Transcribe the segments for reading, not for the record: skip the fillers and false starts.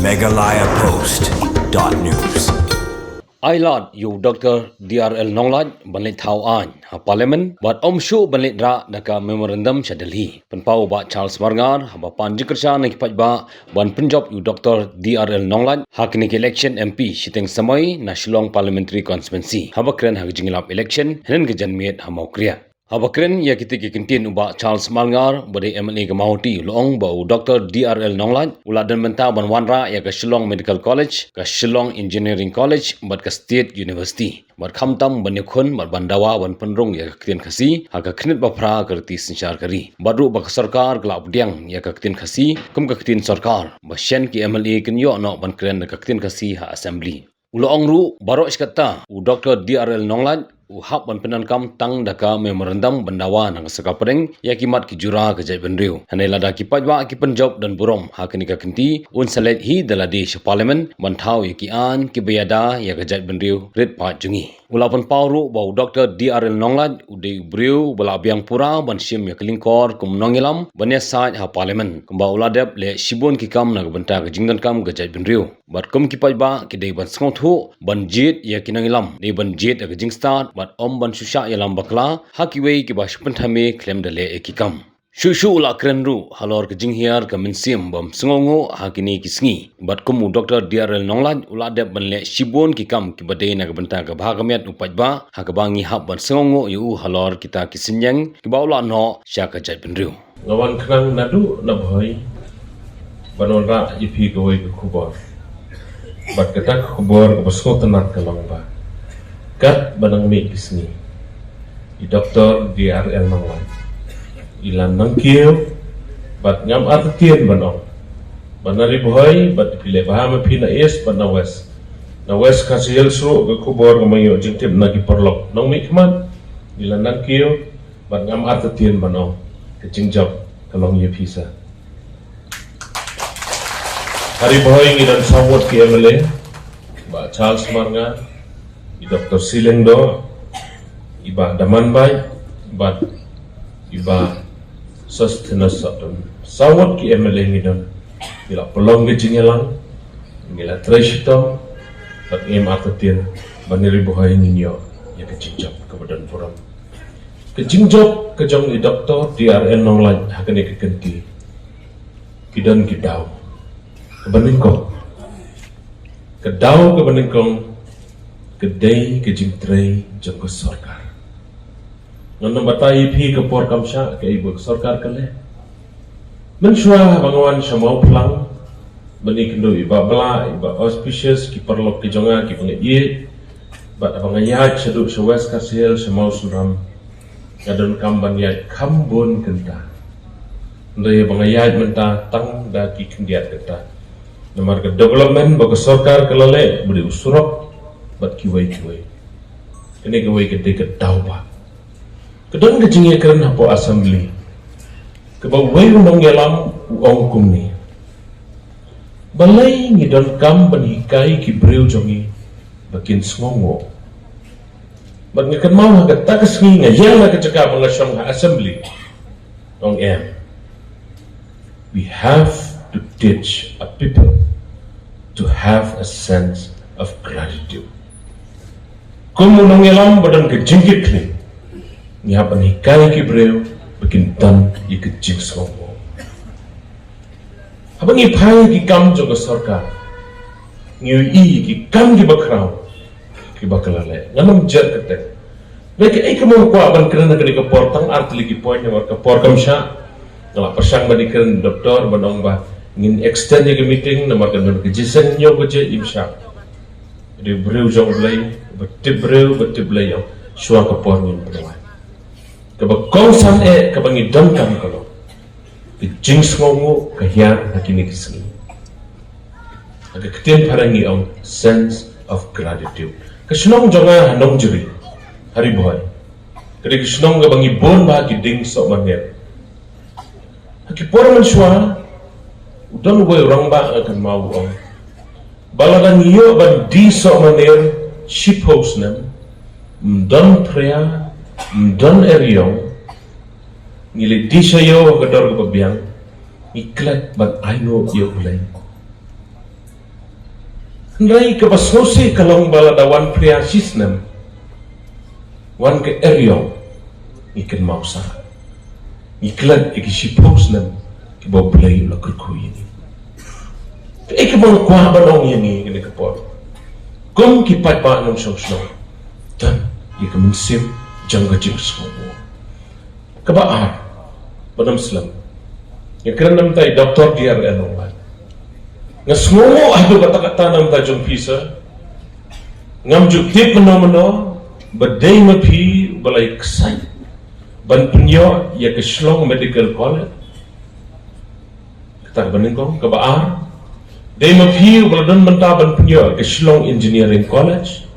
megalayapost.news. Ailat yu Dr. DRL Nonglat banlit thau an ha parliament bat omshu banlit ra daka memorandum chadali penpau ba Charles Marngar ha ba panjikersa na kipat ba ban Punjab yu Dr. DRL Nonglat ha kini election MP shiteng samai na Shillong parliamentary constituency ha ba kren ha jingilap election henen ke janmiet ha mau kriya Habakren ya kita kintin uba Charles Marngar bade MLA ke Mahoti loong bau Dr. DRL Nonglat uladan mentau ban wanra ya ke Shillong Medical College ke Shillong Engineering College bat ke State University bat khamtam ban yakhun bat bandawa ban penrung ya ke ktin khasi ha ke khnit bapra kerti sinchar kari badru ba sarkar glap diang ya ke ktin khasi kum ke ktin sarkar ba shen ki MLA kin yo no ban kren ke ktin khasi ha assembly uloong ru barok iskata u Dr. DRL Nonglat uhap ban penankam tang daka memorandum bandawa nang sakapreng ya kimat ki jura ke jai benriu hanai lada ki pajwa ki penjob dan burom ha kini ka kenti un salet hi daladi se parliament banthau ya ki an ki bayada ya ke jai benriu red pa jungi ulapan pauru bau Dr. DRL Nonglat udei briu bala biang pura ban sim ya kelingkor kum nongilam banya saj ha parliament kumba uladep le sibon ki kam na banta ke jingdan kam ke jai benriu bat kum ki pajba ki dei ban sngothu ban jit ya kinangilam dei ban jit ke jingstart bat om ban susha yalam bakla hakiwei ki bash penthame klem dale ekikam shushu ula krenru halor ke jinghiar ke minsim bam sngongo hakini kisngi bat kumu Dr. DRL Nonglat ula dep ban le shibon ki kam ki bade na ke benta ke bhagamiat upajba hakabangi hab ban sngongo yu halor kita kisinyang ki baula no sya ka jai penriu ngawan khnang nadu na bhoi banonra ipi goi ke khubor bat ketak khubor ke basko tenat ke longba kat banang mi kisni i Dr. DRL Nonglat ilan nangkiu bat ngam artien banong banari boy bat pile bahama pina es bat na west kasihel sro ke kubor ngamayo jingtip na ki perlok nong mi kman ilan nangkiu bat ngam artien banong ke jingjab kalong ye pisa hari boy ngidan sawot ki MLA ba Charles Marngar i Dr. Silengdo iba Damanbay bat iba sustenance atom sawat ki MLA ngidam bila pelong ke jingelang bila treshito bat ngem atatin baniri buhay ninyo ya ke jingjab ke badan puram ke jingjab ke jong i Dr. DRL Nonglat hakane ke kenti kidan kidaw ke baningkong kedaw ke baningkong kedai ke jingtrei jangko sarkar ngan batai phi ke por kamsha ke ibu sarkar kale menshwa bangawan shamau plang bani kendo iba bla iba auspicious ki perlo ki jonga ki pengai bat bangayat sedu sewes kasel shamau suram gadon kamban yat kambon kenta ndai bangayat menta tang da ki kendiat kenta nomor ke development bagi sarkar kelale beri usurok bat kiwai ini kiwai ke dekat tauba kedon ke jingi keren hapo assembly ke bawai undang yalam uang kumni balai ngidon kam banikai ki breu jongi bakin smongo bat ngekan mau hakat takas nginga yang nak cakap mengasong assembly dong we have to teach a people to have a sense of gratitude. Kumu nongelam badan ke jingkit ni, nyapan hikai ki breu, bikin dan i ke jing songo. Abang ipai ki kam joga sarkar, ngiu i ki kam ki bakrau, ki bakalale, nganam jet kete. Baik kamu kuat ban kerana kini ke portang artli ki poin yang ke por kamsha, ngalap persang bani keren doktor banong bah ngin extend ke meeting nomor kan ke jisen nyo ke je imsha. Di breu jong blai betip blai yang shua ke por ngin blai ke ba kongsan ke bangi dam kam kalau ke jing smongo ke hiar hakini kisni aga ketien parangi on sense of gratitude ke snong jonga hanong juri hari boy ke snong ke bangi bon ba ki ding so manher haki por man shua udang boy orang ba akan mau on baladan iyo ban di so manher shipos nem mdon prea mdon eriong ngili di sayo ke dor ke biang iklat ban ayo yo ulai Rai ke basosi kalong balada wan pria sistem wan ke eriong ikan mausa iklan iki sipos nam ki bo play la kurku ini ek mo kwa banong ini ke por kom ki pat ba nong song song dan ik mensim jangga jing semua ke ba banam slam ya kerenam tai doktor DRL online ngasmomo adu kata-kata nam ta jong pisa ngam juk tip meno badai mapi balai kesai ban punyo ya ke Shillong Medical College kita baningkong ke baar dai mapi baladon benta ban punyo ke Shillong Engineering College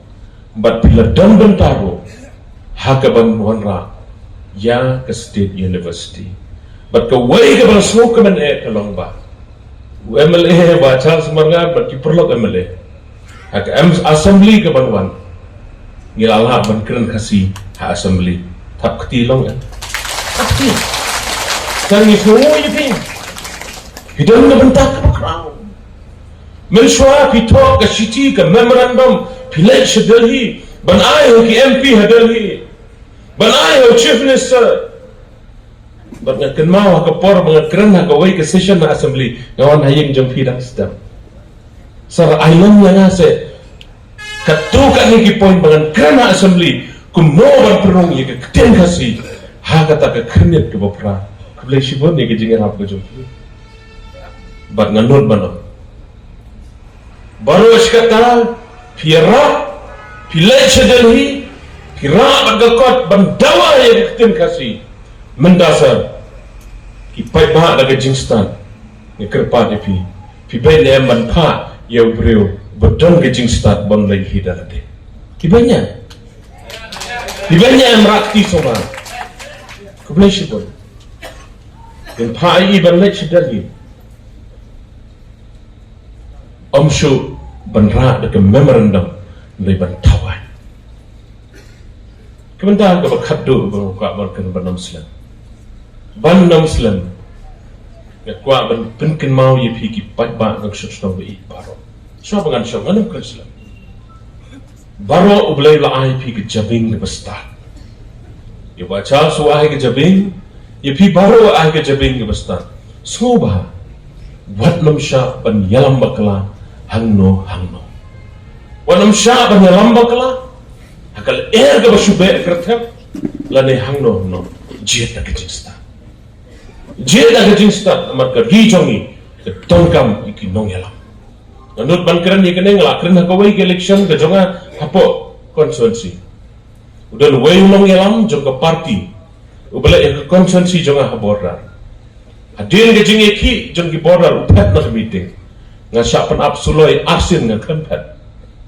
bat piladon bentaro hakaban wanra ya ke State University bat ke way ke bal smoke men ke longba MLA ba Charles Margar bat ki perlok MLA hak assembly ke banwan ngilala ban keren kasi ha assembly tap ketilong kan tapi kan ni semua ini hidup na bentak ke background menshwa pitok ke city ke memorandum pilih Delhi ban ayo ki MP Delhi ban ayo chief minister ban kan mau ke por ban keren ke way ke session na assembly ngawan hayeng jong pidang sedap sar island yang ase katukan ni ki point ban keren assembly kumoban perong ye ke keten kasi ha kata ke khenet ke bopra kble shibon ni ke jinga hap ke jo bat nganot bano baro skata pira pilai Delhi kira bagakot bandawa ye ke keten kasi mendasar ki pai ba daga jingstan ni kerpa ni pi bai ne man pha ye breu bodon ke jingstan bon lai hidalade ki banya Ibanya yang merakti sobat, kebelah syibun, dan pai iban lek sedari, Shu benra dekat memorandum leban tawan. Kementar ke berkadu bermuka berken benam Islam, benam Islam, kuat benken mau ye pigi pat ba nak syukur be baro. Siapa pengan syukur benam Islam. Baro ublay la ai pi ke jabing ke basta ye baca so ai ke jabing ye pi baro ai ke jabing ke basta soba wat lam sha ban yalam bakla hangno wat lam sha ban yalam bakla akal ke basube kerthem lane hangno jiet ke jinsta amar ka ri jongi ke tongkam iki nong yalam Menurut bangkiran ni kena ngelak kerana kawai ke election ke jonga hapo konstituensi. Udah luai ulong yalam jonga parti. Ubala ke konstituensi jonga habordar. Hadin ke jingi ki jongi border upat nak meeting. Ngasak pen absoloi asin ngak kempet.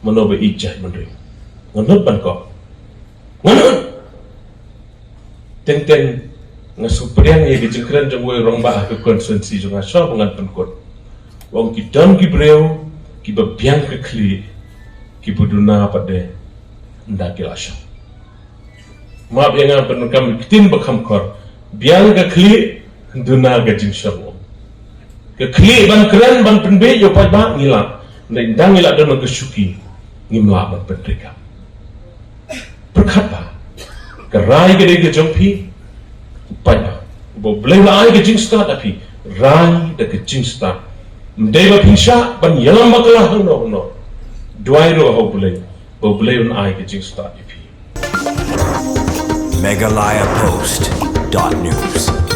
Menobe ijah mendring. Menurut bangko. Menurut. Teng ngasupriang ye ke jengkran jongwe rongba ke konstituensi jonga syah pengan penkot. Wong ki dan ki breu ki babiang ke kli ki buduna pada nda ki lasha ma biang ban kam kitin bakam kor biang ke kli duna ga jing shabu ke kli ban kran ban penbe yo pa ba ngila ndang ngila don ke syuki ngimla ban pendeka berkata ke rai ke de jongpi pa ba bo blai lai ke jing sta tapi rai de ke jing sta Mdeba pinsha ban yalam bakla hangno duairo ho bulay un ai ke jing sta ipi Megalayapost.news